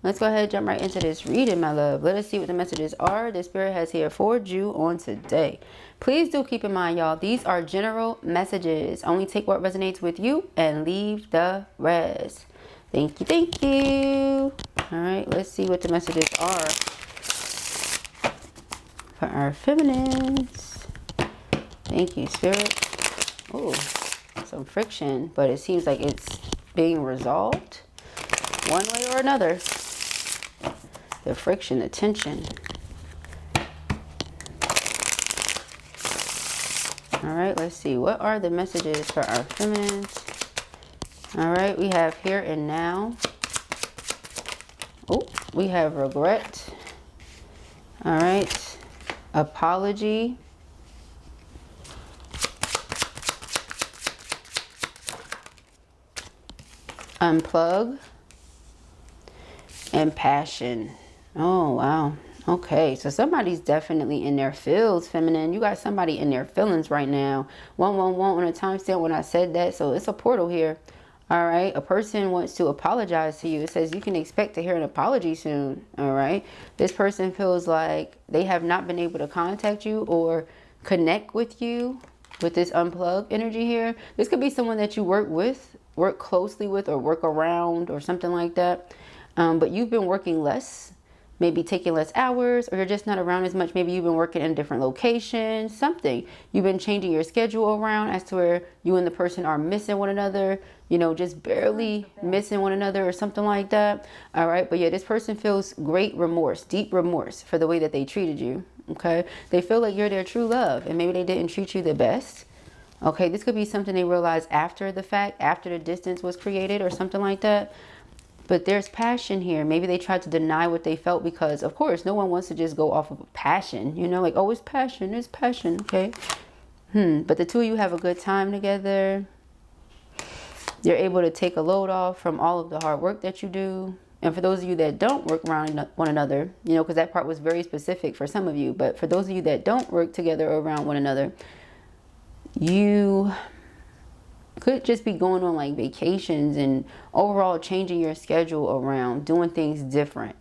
Let's go ahead and jump right into this reading, my love. Let us see what the messages are the Spirit has here for you on today. Please do keep in mind, y'all, these are general messages. Only take what resonates with you and leave the rest. Thank you, thank you. All right, let's see what the messages are for our feminines. Thank you, Spirit. Oh, some friction, but it seems like it's being resolved one way or another. The friction, the tension. All right, let's see. What are the messages for our feminines? All right, we have here and now. Oh, we have regret. All right, apology. Unplug. And passion. Oh, wow. Okay, so somebody's definitely in their feels, feminine. You got somebody in their feelings right now. 111 on a timestamp when I said that. So it's a portal here. All right. A person wants to apologize to you. It says you can expect to hear an apology soon. All right. This person feels like they have not been able to contact you or connect with you with this unplugged energy here. This could be someone that you work with, work closely with, or work around or something like that. But you've been working less, maybe taking less hours, or you're just not around as much. Maybe you've been working in different locations, something. You've been changing your schedule around as to where you and the person are missing one another, you know, just barely missing one another or something like that. All right. But yeah, this person feels great remorse, deep remorse for the way that they treated you. Okay. They feel like you're their true love and maybe they didn't treat you the best. Okay. This could be something they realized after the fact, after the distance was created or something like that. But there's passion here. Maybe they tried to deny what they felt because, of course, no one wants to just go off of passion. You know, like, oh, it's passion. It's passion. Okay. But the two of you have a good time together. You're able to take a load off from all of the hard work that you do. And for those of you that don't work around one another, you know, because that part was very specific for some of you. But for those of you that don't work together around one another, you could just be going on like vacations and overall changing your schedule around, doing things different.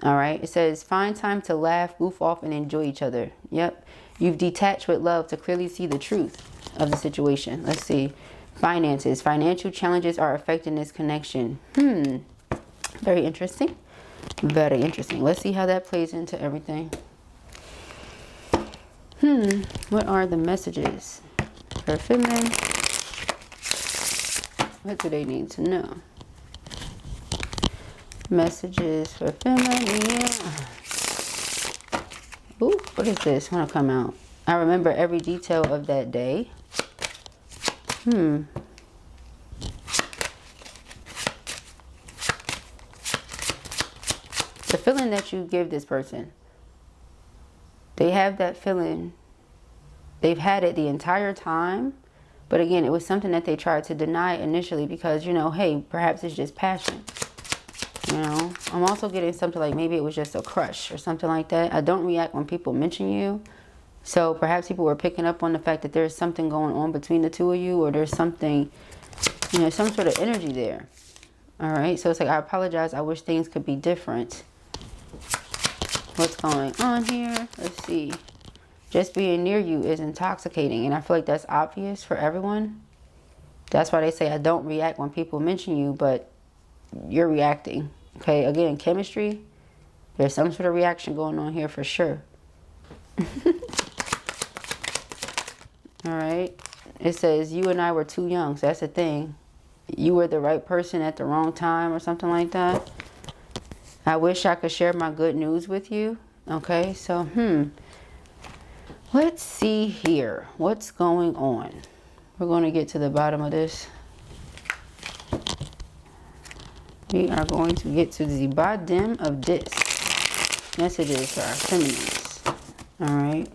All right. It says find time to laugh, goof off, and enjoy each other. Yep. You've detached with love to clearly see the truth of the situation. Let's see. Finances. Financial challenges are affecting this connection. Very interesting. Very interesting. Let's see how that plays into everything. What are the messages for feminine? What do they need to know? Messages for feminine. Ooh, what is this? Want to come out? I remember every detail of that day. The feeling that you give this person. They have that feeling. They've had it the entire time. But again, it was something that they tried to deny initially because, you know, hey, perhaps it's just passion. You know, I'm also getting something like maybe it was just a crush or something like that. I don't react when people mention you. So perhaps people were picking up on the fact that there's something going on between the two of you, or there's something, you know, some sort of energy there. All right. So it's like, I apologize. I wish things could be different. What's going on here? Let's see. Just being near you is intoxicating. And I feel like that's obvious for everyone. That's why they say I don't react when people mention you, but you're reacting. Okay, again, chemistry. There's some sort of reaction going on here for sure. All right. It says you and I were too young. So that's the thing. You were the right person at the wrong time or something like that. I wish I could share my good news with you. Okay, so let's see here. What's going on? We're going to get to the bottom of this. We are going to get to the bottom of this. Messages for our feminines. All right.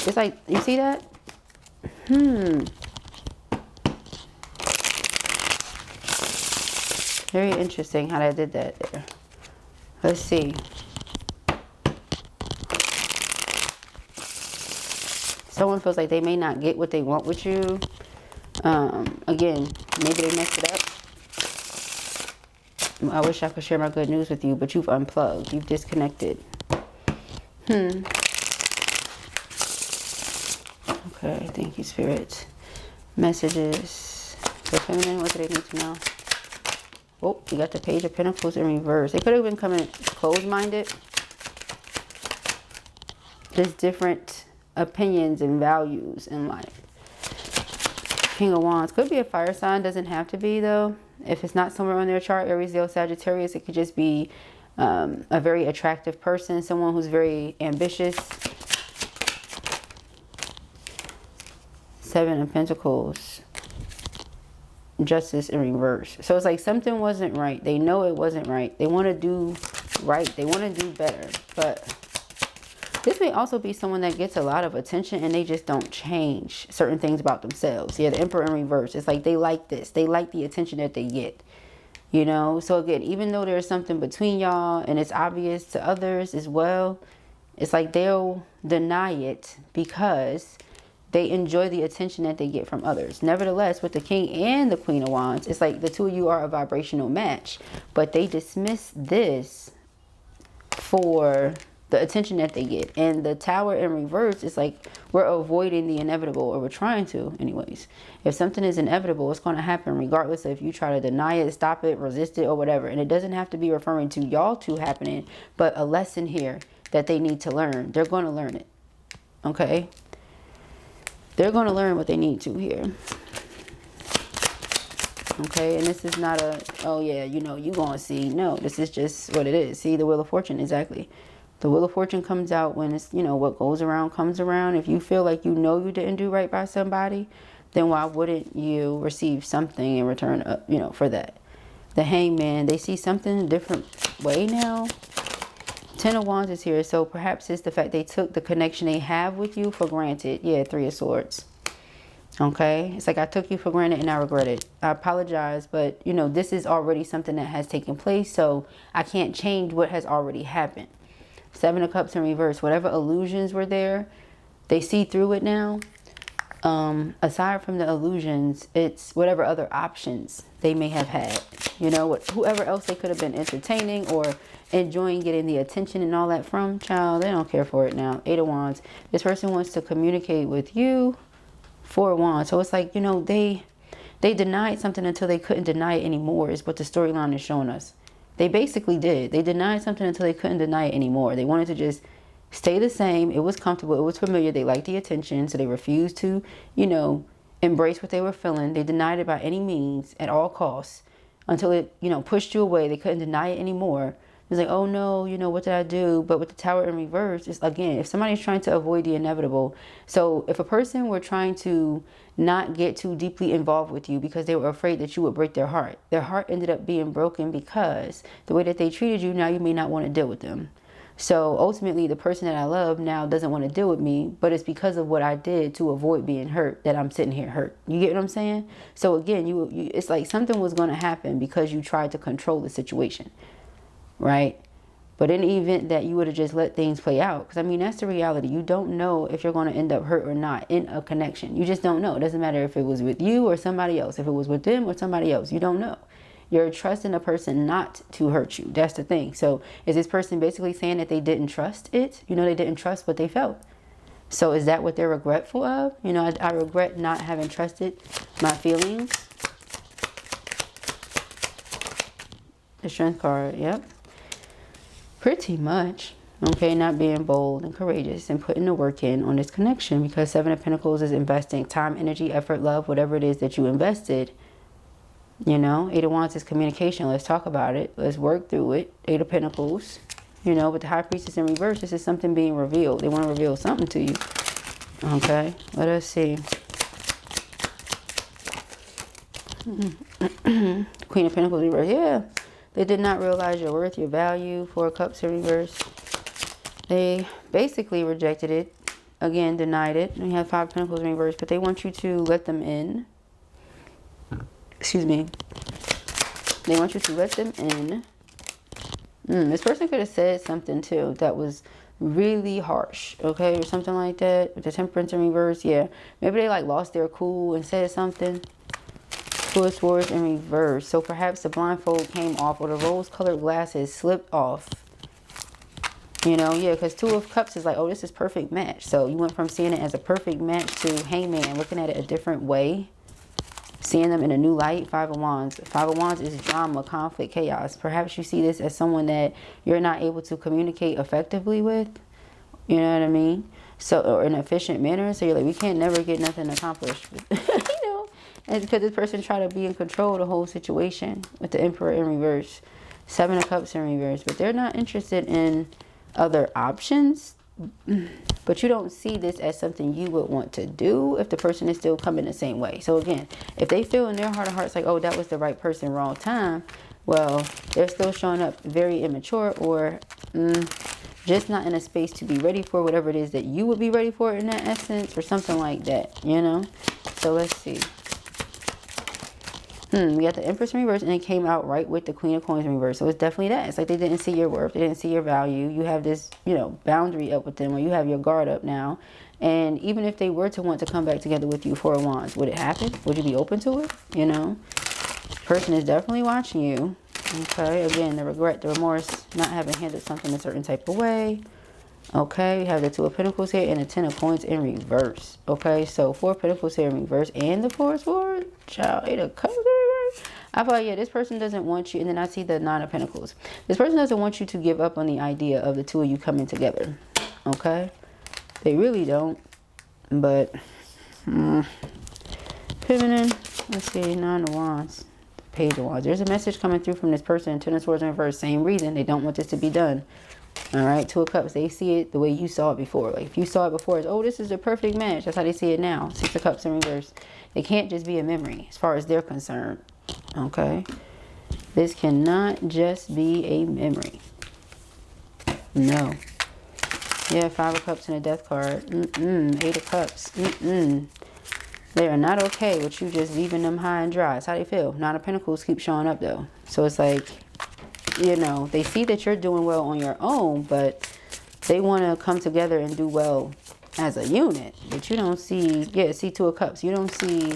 It's like, you see that? Very interesting how they did that there. Let's see. Someone feels like they may not get what they want with you. Again, maybe they messed it up. I wish I could share my good news with you, but you've unplugged. You've disconnected. Okay, thank you, Spirit. Messages. For feminine, what do they need to know? Oh, you got the Page of Pentacles in reverse. They could have been coming closed-minded. Just different opinions and values in life. King of Wands. Could be a fire sign. Doesn't have to be, though. If it's not somewhere on their chart, Aries, Leo, Sagittarius, it could just be a very attractive person. Someone who's very ambitious. Seven of Pentacles. Justice in reverse. So it's like something wasn't right. They know it wasn't right. They want to do right. They want to do better. But this may also be someone that gets a lot of attention and they just don't change certain things about themselves. Yeah, the Emperor in reverse. It's like they like this. They like the attention that they get. You know? So again, even though there's something between y'all and it's obvious to others as well, it's like they'll deny it because they enjoy the attention that they get from others. Nevertheless, with the King and the Queen of Wands, it's like the two of you are a vibrational match. But they dismiss this for the attention that they get. And the Tower in reverse is like we're avoiding the inevitable, or we're trying to anyways. If something is inevitable, it's going to happen regardless if you try to deny it, stop it, resist it, or whatever. And it doesn't have to be referring to y'all two happening, but a lesson here that they need to learn. They're going to learn it. Okay? They're going to learn what they need to here. Okay, and this is not a, oh yeah, you know, you're going to see. No, this is just what it is. See, the Wheel of Fortune, exactly. The Wheel of Fortune comes out when it's, you know, what goes around comes around. If you feel like you know you didn't do right by somebody, then why wouldn't you receive something in return, you know, for that? The Hangman, they see something a different way now. Ten of Wands is here, so perhaps it's the fact they took the connection they have with you for granted. Yeah, Three of Swords. Okay, it's like I took you for granted and I regret it. I apologize, but you know, this is already something that has taken place, so I can't change what has already happened. Seven of Cups in reverse. Whatever illusions were there, they see through it now. Aside from the illusions, it's whatever other options they may have had. You know, whoever else they could have been entertaining or enjoying getting the attention and all that from, child, they don't care for it now. Eight of Wands. This person wants to communicate with you. Four of Wands. So it's like, you know, they denied something until they couldn't deny it anymore is what the storyline is showing us. They basically did. They denied something until they couldn't deny it anymore. They wanted to just stay the same. It was comfortable. It was familiar. They liked the attention. So they refused to, you know, embrace what they were feeling. They denied it by any means at all costs until it, you know, pushed you away. They couldn't deny it anymore. It's like, oh no, you know, what did I do? But with the Tower in reverse, it's again, if somebody's trying to avoid the inevitable. So if a person were trying to not get too deeply involved with you because they were afraid that you would break their heart ended up being broken because the way that they treated you, now you may not want to deal with them. So ultimately, the person that I love now doesn't want to deal with me, but it's because of what I did to avoid being hurt that I'm sitting here hurt. You get what I'm saying? So again, it's like something was going to happen because you tried to control the situation. Right? But in the event that you would have just let things play out, because I mean, that's the reality. You don't know if you're going to end up hurt or not in a connection. You just don't know. It doesn't matter if it was with you or somebody else, if it was with them or somebody else. You don't know. You're trusting a person not to hurt you. That's the thing. So is this person basically saying that they didn't trust it? You know, they didn't trust what they felt. So is that what they're regretful of? You know, I regret not having trusted my feelings. The Strength card, yep. Pretty much. Okay, not being bold and courageous and putting the work in on this connection, because Seven of Pentacles is investing time, energy, effort, love, whatever it is that you invested. You know, Eight of Wands is communication. Let's talk about it. Let's work through it. Eight of Pentacles. You know, with the High Priestess in reverse, this is something being revealed. They want to reveal something to you. Okay, let us see. Queen of Pentacles in reverse. Yeah. They did not realize your worth, your value. Four of Cups in reverse. They basically rejected it. Again, denied it. We have Five of Pentacles in reverse, but they want you to let them in. Excuse me. They want you to let them in. This person could have said something too that was really harsh, okay, or something like that. With the Temperance in reverse, yeah. Maybe they like lost their cool and said something. Two of Swords in reverse. So perhaps the blindfold came off, or the rose-colored glasses slipped off. You know, yeah, because Two of Cups is like, oh, this is perfect match. So you went from seeing it as a perfect match to Hangman, looking at it a different way. Seeing them in a new light. Five of Wands. Five of Wands is drama, conflict, chaos. Perhaps you see this as someone that you're not able to communicate effectively with. You know what I mean? So, or in an efficient manner. So you're like, we can't never get nothing accomplished. You know? And because this person tried to be in control of the whole situation with the Emperor in reverse. Seven of Cups in reverse. But they're not interested in other options. But you don't see this as something you would want to do if the person is still coming the same way. So again, if they feel in their heart of hearts like, oh, that was the right person, wrong time. Well, they're still showing up very immature, or just not in a space to be ready for whatever it is that you would be ready for in that essence, or something like that, you know? So let's see. We got the Empress in reverse, and it came out right with the Queen of Coins in reverse. So it's definitely that. It's like they didn't see your worth. They didn't see your value. You have this, you know, boundary up with them, or you have your guard up now. And even if they were to want to come back together with you, Four of Wands, would it happen? Would you be open to it? You know? Person is definitely watching you. Okay? Again, the regret, the remorse, not having handled something a certain type of way. Okay, we have the Two of Pentacles here and the Ten of Coins in reverse. Okay, so Four of Pentacles here in reverse and the Four of Swords. Child, Eight of Cups in reverse. I feel like, yeah, this person doesn't want you. And then I see the Nine of Pentacles. This person doesn't want you to give up on the idea of the two of you coming together. Okay, they really don't. But feminine. Let's see, Nine of Wands, Page of Wands. There's a message coming through from this person. Ten of Swords in reverse. Same reason they don't want this to be done. All right, Two of Cups, they see it the way you saw it before. Like if you saw it before, it's, oh, this is a perfect match. That's how they see it now. Six of Cups in reverse. It can't just be a memory as far as they're concerned. Okay, this cannot just be a memory. No. Yeah, Five of Cups and a Death card. Eight of Cups. They are not okay with you just leaving them high and dry. That's how they feel. Nine of Pentacles keep showing up though. So it's like, you know, they see that you're doing well on your own, but they want to come together and do well as a unit. But you don't see, yeah, see Two of Cups. You don't see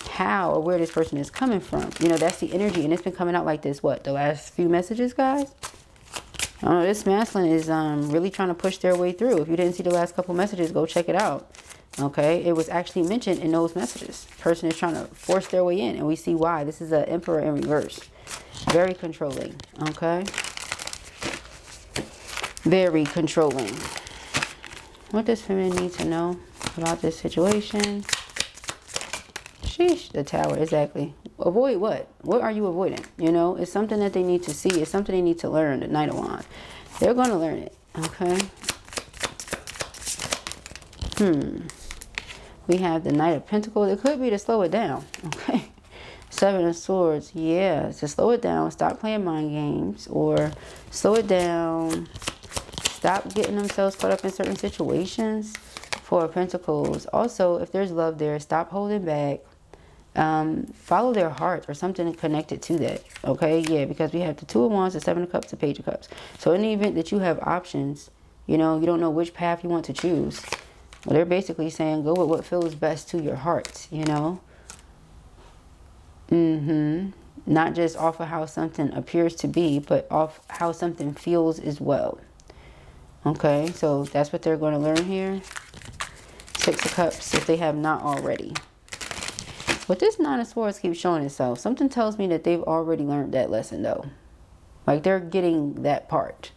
how or where this person is coming from. You know, that's the energy. And it's been coming out like this, what, the last few messages, guys? I don't know, this masculine is really trying to push their way through. If you didn't see the last couple messages, go check it out. Okay, it was actually mentioned in those messages. Person is trying to force their way in, and we see why. This is an Emperor in reverse. Very controlling, okay? Very controlling. What does feminine need to know about this situation? Sheesh, the Tower, exactly. Avoid what? What are you avoiding? You know, it's something that they need to see. It's something they need to learn, the Knight of Wands. They're going to learn it, okay? We have the Knight of Pentacles. It could be to slow it down, okay? Seven of Swords, yeah, to slow it down, stop playing mind games, or slow it down, stop getting themselves caught up in certain situations. Four of Pentacles, also, if there's love there, stop holding back, follow their heart or something connected to that, okay? Yeah, because we have the Two of Wands, the Seven of Cups, the Page of Cups. So in the event that you have options, you know, you don't know which path you want to choose, well, they're basically saying go with what feels best to your heart, you know? Not just off of how something appears to be, but off how something feels as well. Okay, so that's what they're going to learn here. Six of Cups, if they have not already. But this Nine of Swords keeps showing itself. Something tells me that they've already learned that lesson, though. Like, they're getting that part.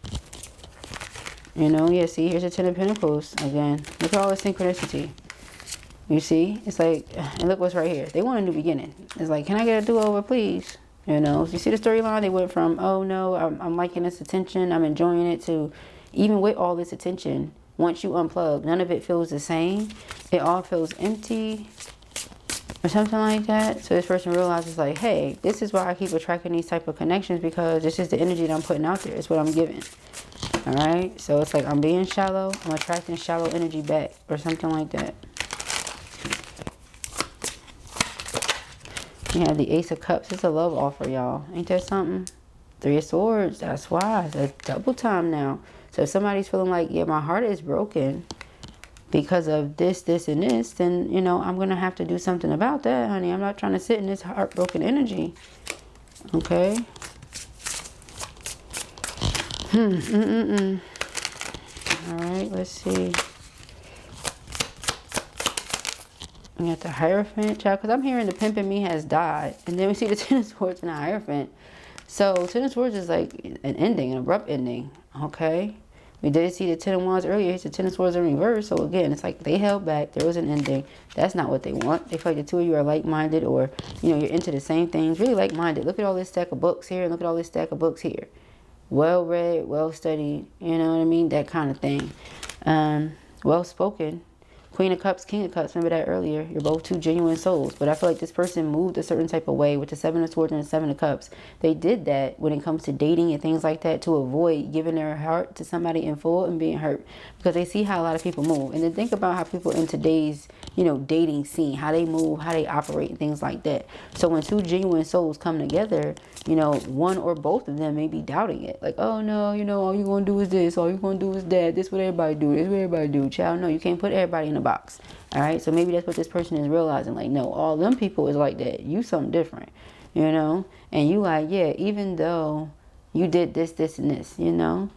You know, yeah, see, here's the Ten of Pentacles again. Look at all the synchronicity. You see, it's like, and look what's right here. They want a new beginning. It's like, can I get a do-over, please? You know, you see the storyline? They went from, oh no, I'm liking this attention, I'm enjoying it, to even with all this attention, once you unplug, none of it feels the same. It all feels empty or something like that. So this person realizes like, hey, this is why I keep attracting these type of connections, because this is the energy that I'm putting out there. It's what I'm giving. All right. So it's like I'm being shallow. I'm attracting shallow energy back or something like that. We have the Ace of Cups. It's a love offer, y'all. Ain't that something? Three of Swords. That's why. That's double time now. So if somebody's feeling like, yeah, my heart is broken because of this, this, and this, then, you know, I'm going to have to do something about that, honey. I'm not trying to sit in this heartbroken energy. Okay. All right, let's see. We got the Hierophant, child, because I'm hearing the pimp in me has died. And then we see the Ten of Swords and the Hierophant. So Ten of Swords is like an ending, an abrupt ending. Okay. We did see the Ten of Wands earlier. It's the Ten of Swords in reverse. So again, it's like they held back. There was an ending. That's not what they want. They feel like the two of you are like-minded, or, you know, you're into the same things. Really like-minded. Look at all this stack of books here, and look at all this stack of books here. Well-read, well-studied. You know what I mean? That kind of thing. Well-spoken. Queen of Cups, King of Cups. Remember that earlier. You're both two genuine souls. But I feel like this person moved a certain type of way with the Seven of Swords and the Seven of Cups. They did that when it comes to dating and things like that to avoid giving their heart to somebody in full and being hurt. Because they see how a lot of people move. And then think about how people in today's, you know, dating scene, how they move, how they operate, and things like that. So when two genuine souls come together, you know, one or both of them may be doubting it. Like, oh no, you know, all you're going to do is this. All you're going to do is that. This is what everybody do. This is what everybody do. Child, no, you can't put everybody in a box. All right. So maybe that's what this person is realizing. Like, no, all them people is like that. You something different, you know? And you like, yeah, even though you did this, this, and this, you know,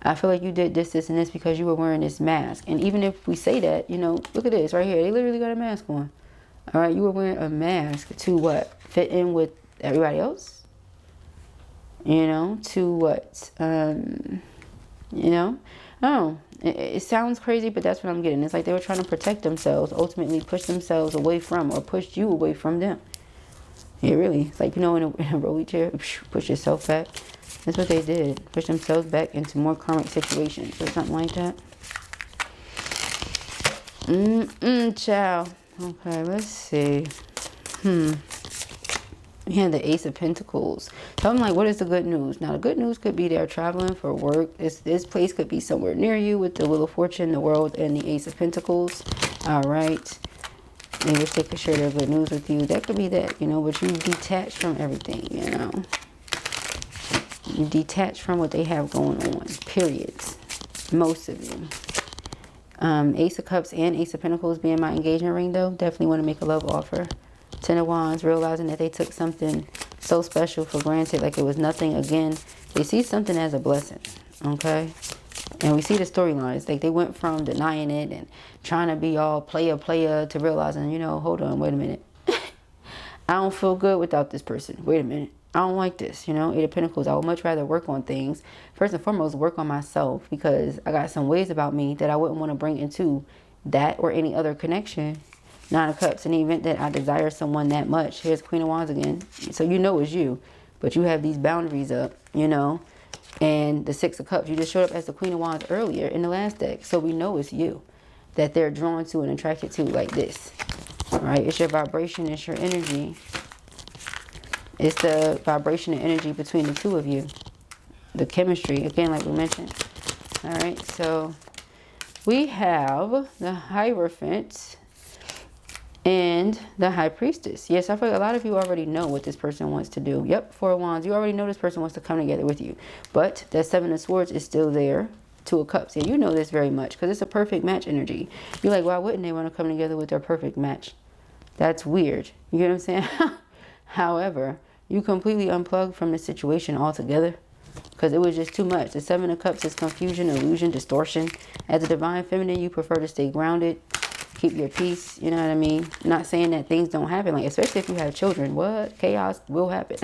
I feel like you did this, this, and this because you were wearing this mask. And even if we say that, you know, look at this right here. They literally got a mask on. All right. You were wearing a mask to what? Fit in with everybody else? You know, to what? You know, oh, it sounds crazy, but that's what I'm getting. It's like they were trying to protect themselves, ultimately push themselves away from, or push you away from them. Yeah, really. It's like, you know, in a rolly chair, push yourself back. That's what they did. Push themselves back into more karmic situations or something like that. Child. Okay, let's see. We had the Ace of Pentacles. So I'm like, what is the good news? Now, the good news could be they're traveling for work. This place could be somewhere near you with the Wheel of Fortune, the World, and the Ace of Pentacles. All right. They wish they could share their good news with you. That could be that, you know, but you detach from everything, you know. You detach from what they have going on, period. Most of you. Ace of Cups and Ace of Pentacles being my engagement ring, though. Definitely want to make a love offer. Ten of Wands, realizing that they took something so special for granted, like it was nothing. Again, they see something as a blessing, okay? And we see the storylines. Like they went from denying it and trying to be all player to realizing, you know, hold on, wait a minute. I don't feel good without this person. Wait a minute. I don't like this, you know. Eight of Pentacles, I would much rather work on things. First and foremost, work on myself, because I got some ways about me that I wouldn't want to bring into that or any other connection. Nine of Cups, in the event that I desire someone that much. Here's Queen of Wands again. So you know it's you, but you have these boundaries up, you know. And the Six of Cups, you just showed up as the Queen of Wands earlier in the last deck. So we know it's you that they're drawn to and attracted to, like this. All right, it's your vibration, it's your energy. It's the vibration and energy between the two of you. The chemistry, again, like we mentioned. All right, so we have the Hierophant and the High Priestess. Yes, I feel like a lot of you already know what this person wants to do. Yep, Four of Wands. You already know this person wants to come together with you. But that Seven of Swords is still there. Two of Cups. Yeah, you know this very much because it's a perfect match energy. You're like, why wouldn't they want to come together with their perfect match? That's weird. You get what I'm saying? However, you completely unplugged from the situation altogether because it was just too much. The Seven of Cups is confusion, illusion, distortion. As a divine feminine, you prefer to stay grounded. Keep your peace, you know what I mean? Not saying that things don't happen, like especially if you have children. What? Chaos will happen.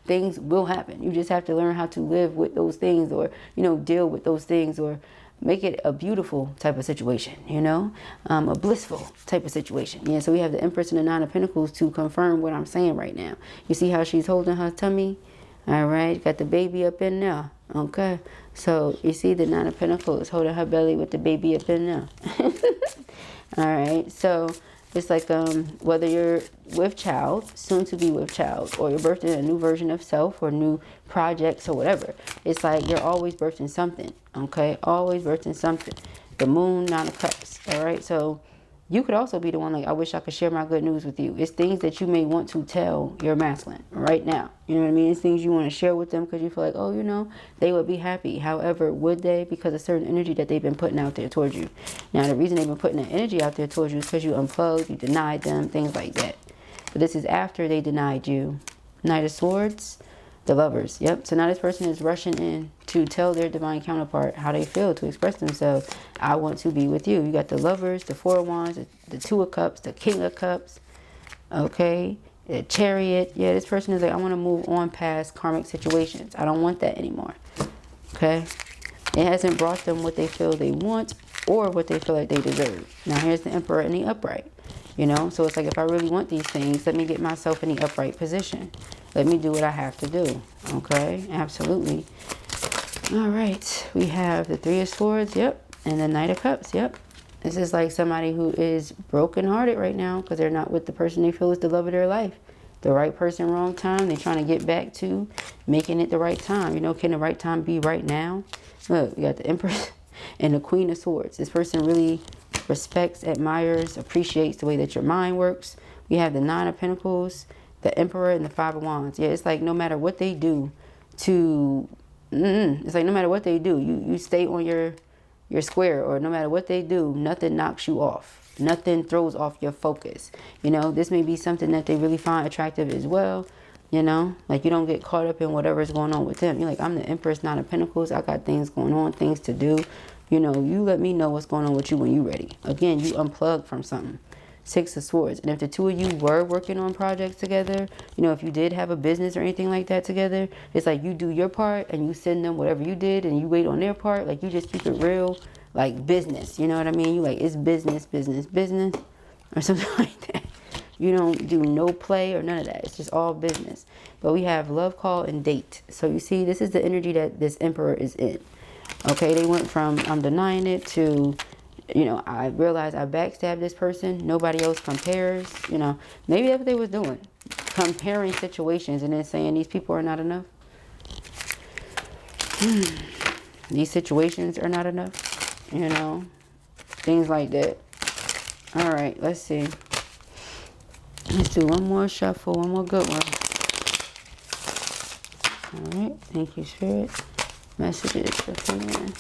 Things will happen. You just have to learn how to live with those things, or, you know, deal with those things, or make it a beautiful type of situation, you know? A blissful type of situation. Yeah, so we have the Empress and the Nine of Pentacles to confirm what I'm saying right now. You see how she's holding her tummy? All right, got the baby up in there. Okay, so you see the Nine of Pentacles holding her belly with the baby up in there. All right, so it's like whether you're with child, soon to be with child, or you're birthing a new version of self or new projects or whatever. It's like you're always birthing something, okay? Always birthing something. The Moon, Nine of Cups, all right? So You could also be the one like, I wish I could share my good news with you. It's things that you may want to tell your masculine right now. You know what I mean? It's things you want to share with them because you feel like, oh, you know, they would be happy. However, would they? Because of certain energy that they've been putting out there towards you. Now, the reason they've been putting that energy out there towards you is because you unplugged, you denied them, things like that. But this is after they denied you. Knight of Swords, the Lovers. Yep. So now this person is rushing in to tell their divine counterpart how they feel, to express themselves. I want to be with you. You got the Lovers, the Four of Wands, the Two of Cups, the King of Cups. Okay. The Chariot. Yeah, this person is like, I want to move on past karmic situations. I don't want that anymore. Okay. It hasn't brought them what they feel they want or what they feel like they deserve. Now here's the Emperor in the upright. You know, so it's like, if I really want these things, let me get myself in the upright position. Let me do what I have to do. Okay, absolutely. All right, we have the Three of Swords, yep, and the Knight of Cups, yep. This is like somebody who is brokenhearted right now because they're not with the person they feel is the love of their life. The right person, wrong time. They're trying to get back to making it the right time. You know, can the right time be right now? Look, we got the Empress and the Queen of Swords. This person really respects, admires, appreciates the way that your mind works. We have the Nine of Pentacles, the Emperor, and the Five of Wands. Yeah, it's like no matter what they do it's like no matter what they do, you stay on your square, or no matter what they do, nothing knocks you off. Nothing throws off your focus. You know, this may be something that they really find attractive as well. You know, like you don't get caught up in whatever's going on with them. You're like, I'm the Empress, Nine of Pentacles. I got things going on, things to do. You know, you let me know what's going on with you when you're ready. Again, you unplug from something. Six of Swords. And if the two of you were working on projects together, you know, if you did have a business or anything like that together, it's like you do your part and you send them whatever you did and you wait on their part. Like you just keep it real, like business. You know what I mean? You like, it's business, business, business, or something like that. You don't do no play or none of that. It's just all business. But we have love, call, and date. So you see, this is the energy that this Emperor is in. Okay, they went from I'm denying it to, you know, I realized I backstabbed this person. Nobody else compares. You know, maybe that's what they was doing. Comparing situations and then saying these people are not enough. These situations are not enough. You know, things like that. All right, let's see. Let's do one more shuffle, one more good one. All right, thank you, Spirit. Messages for feeling.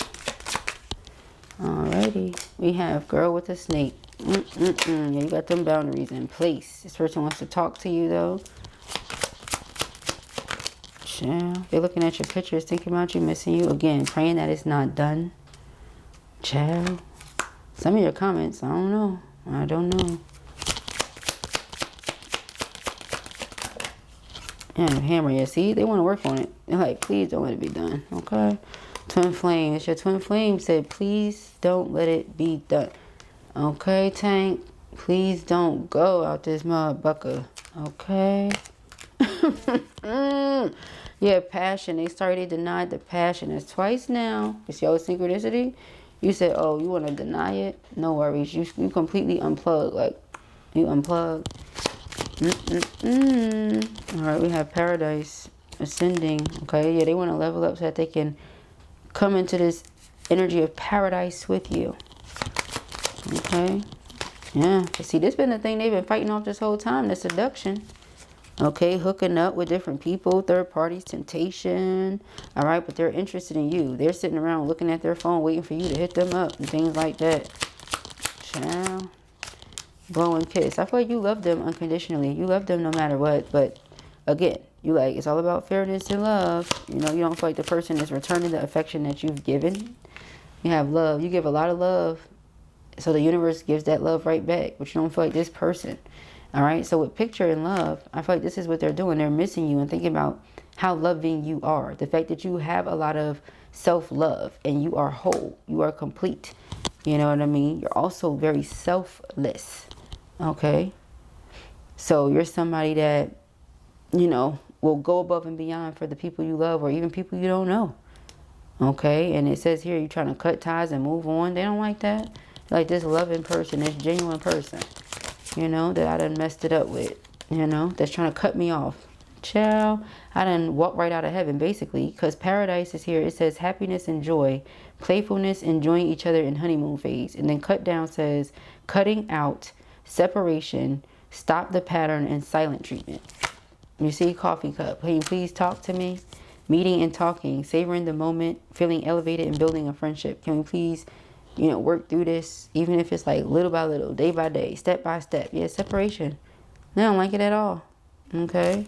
Alrighty, we have Girl with a Snake. Yeah, you got them boundaries in place. This person wants to talk to you though. Child, they're looking at your pictures, thinking about you, missing you. Again, praying that it's not done. Child, some of your comments, I don't know. I don't know. Yeah, hammer, yeah, see, they want to work on it. They're like, please don't let it be done, okay? Twin flame, it's your twin flame said, please don't let it be done. Okay, Tank, please don't go out this motherfucker, okay? Yeah, passion, they started denied the passion. It's twice now. It's your synchronicity. You said, oh, you want to deny it? No worries, you completely unplug, like, you unplug. All right, we have Paradise ascending. Okay, yeah, they want to level up so that they can come into this energy of paradise with you. Okay, yeah. See, this been the thing they've been fighting off this whole time, the seduction. Okay, hooking up with different people, third parties, temptation. All right, but they're interested in you. They're sitting around looking at their phone, waiting for you to hit them up and things like that. Ciao. Blow and kiss. I feel like you love them unconditionally. You love them no matter what. But again, you like, it's all about fairness and love. You know, you don't feel like the person is returning the affection that you've given. You have love. You give a lot of love. So the universe gives that love right back. But you don't feel like this person. All right. So with picture and love, I feel like this is what they're doing. They're missing you and thinking about how loving you are. The fact that you have a lot of self-love and you are whole. You are complete. You know what I mean? You're also very selfless. Okay, so you're somebody that, you know, will go above and beyond for the people you love or even people you don't know. Okay, and it says here you're trying to cut ties and move on. They don't like that. Like this loving person, this genuine person, you know, that I done messed it up with, you know, that's trying to cut me off. Child, I done walked right out of heaven, basically, because paradise is here. It says happiness and joy, playfulness, enjoying each other in honeymoon phase. And then cut down says cutting out, separation, stop the pattern, and silent treatment. You see, coffee cup. Can you please talk to me? Meeting and talking, savoring the moment, feeling elevated, and building a friendship. Can we please, work through this, even if it's like little by little, day by day, step by step. Yeah, separation. They don't like it at all. Okay?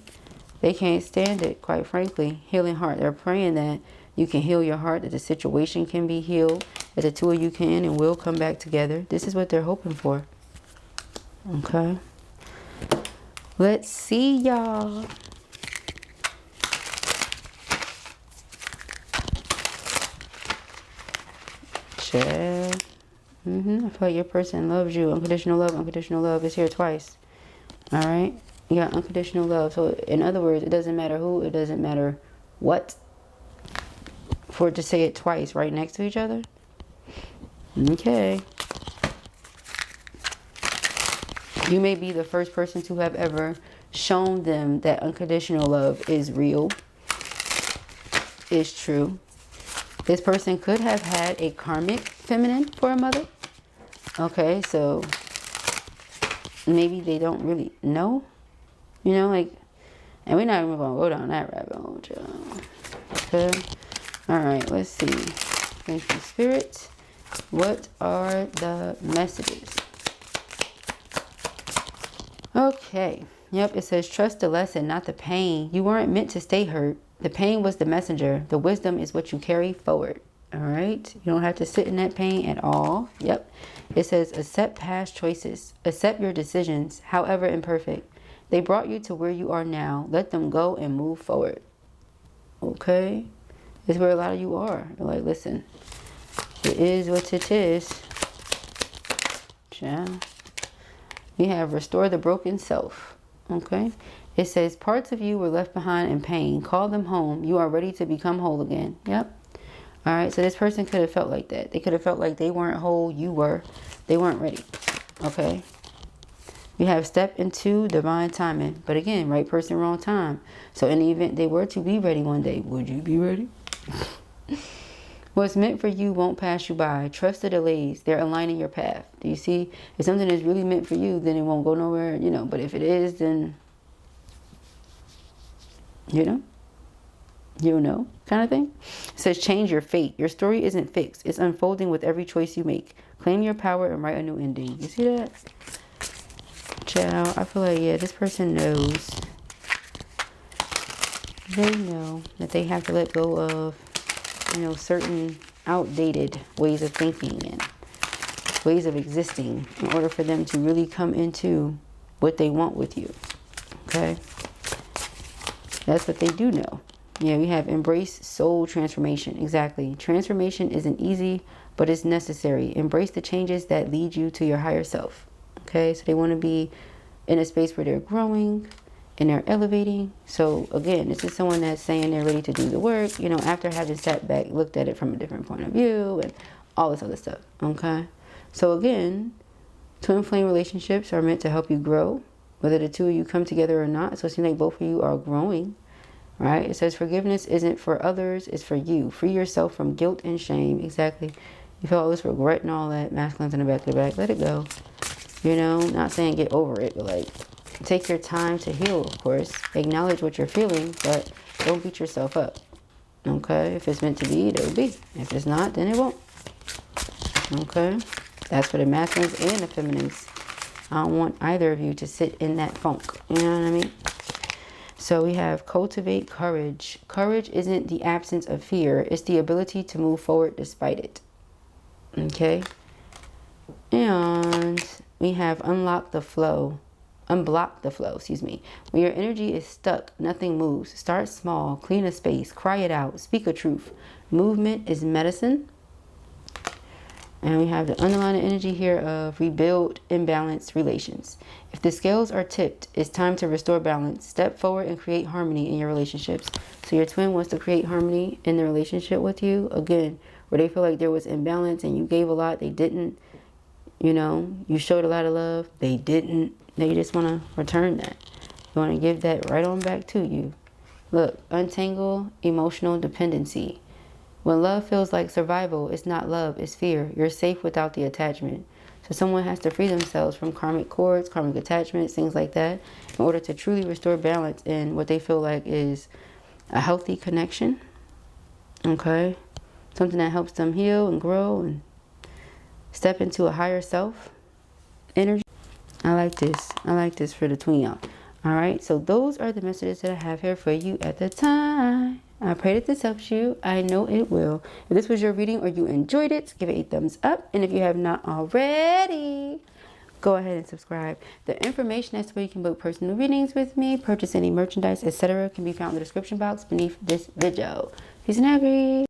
They can't stand it, quite frankly. Healing heart. They're praying that you can heal your heart, that the situation can be healed, that the two of you can and will come back together. This is what they're hoping for. Okay? Let's see, y'all. Check. I feel like your person loves you. Unconditional love is here twice. All right? You got unconditional love. So, in other words, it doesn't matter who, it doesn't matter what. For it to say it twice right next to each other. Okay. You may be the first person to have ever shown them that unconditional love is real, is true. This person could have had a karmic feminine for a mother. Okay, so maybe they don't really know. And we're not even going to go down that rabbit hole, child. Okay. All right, let's see. Thank you, Spirit. What are the messages? Okay. Yep, it says trust the lesson, not the pain. You weren't meant to stay hurt. The pain was the messenger. The wisdom is what you carry forward. All right. You don't have to sit in that pain at all. Yep. It says accept past choices. Accept your decisions, however imperfect. They brought you to where you are now. Let them go and move forward. Okay. This is where a lot of you are. You're like, listen, it is what it is. Yeah. We have restore the broken self. Okay. It says parts of you were left behind in pain. Call them home. You are ready to become whole again. Yep. All right. So this person could have felt like that. They could have felt like they weren't whole. You were. They weren't ready. Okay. We have step into divine timing. But again, right person, wrong time. So in the event they were to be ready one day, would you be ready? What's meant for you won't pass you by. Trust the delays. They're aligning your path. Do you see? If something is really meant for you, then it won't go nowhere, But if it is, then, you'll know, kind of thing. It says change your fate. Your story isn't fixed. It's unfolding with every choice you make. Claim your power and write a new ending. You see that? Child, I feel like, yeah, this person knows. They know that they have to let go of, certain outdated ways of thinking and ways of existing in order for them to really come into what they want with you. Okay? That's what they do know. Yeah, we have embrace soul transformation. Exactly. Transformation isn't easy, but it's necessary. Embrace the changes that lead you to your higher self. Okay, so they want to be in a space where they're growing and they're elevating. So again, this is someone that's saying they're ready to do the work, after having sat back, looked at it from a different point of view and all this other stuff. Okay, so again, twin flame relationships are meant to help you grow, whether the two of you come together or not. So it seems like both of you are growing, right? It says forgiveness isn't for others, it's for you. Free yourself from guilt and shame. Exactly. You feel all this regret and all that, masculines in the back of the back, let it go. Not saying get over it, but like take your time to heal, of course. Acknowledge what you're feeling, but don't beat yourself up. Okay? If it's meant to be, it'll be. If it's not, then it won't. Okay? That's for the masculines and the feminines. I don't want either of you to sit in that funk. You know what I mean? So we have cultivate courage. Courage isn't the absence of fear. It's the ability to move forward despite it. Okay? And we have unblock the flow, excuse me. When your energy is stuck, nothing moves. Start small, clean a space, cry it out, speak a truth. Movement is medicine. And we have the underlying energy here of rebuild imbalanced relations. If the scales are tipped, it's time to restore balance. Step forward and create harmony in your relationships. So your twin wants to create harmony in the relationship with you. Again, where they feel like there was imbalance and you gave a lot, they didn't. You showed a lot of love, they didn't. They just want to return that. You want to give that right on back to you. Look, untangle emotional dependency. When love feels like survival, it's not love, it's fear. You're safe without the attachment. So someone has to free themselves from karmic cords, karmic attachments, things like that, in order to truly restore balance in what they feel like is a healthy connection. Okay? Something that helps them heal and grow and step into a higher self energy. I like this. I like this for the twin y'all. All right, so those are the messages that I have here for you at the time. I pray that this helps you. I know it will. If this was your reading or you enjoyed it, give it a thumbs up. And if you have not already, go ahead and subscribe. The information as to where you can book personal readings with me, purchase any merchandise, etc. can be found in the description box beneath this video. Peace and happy.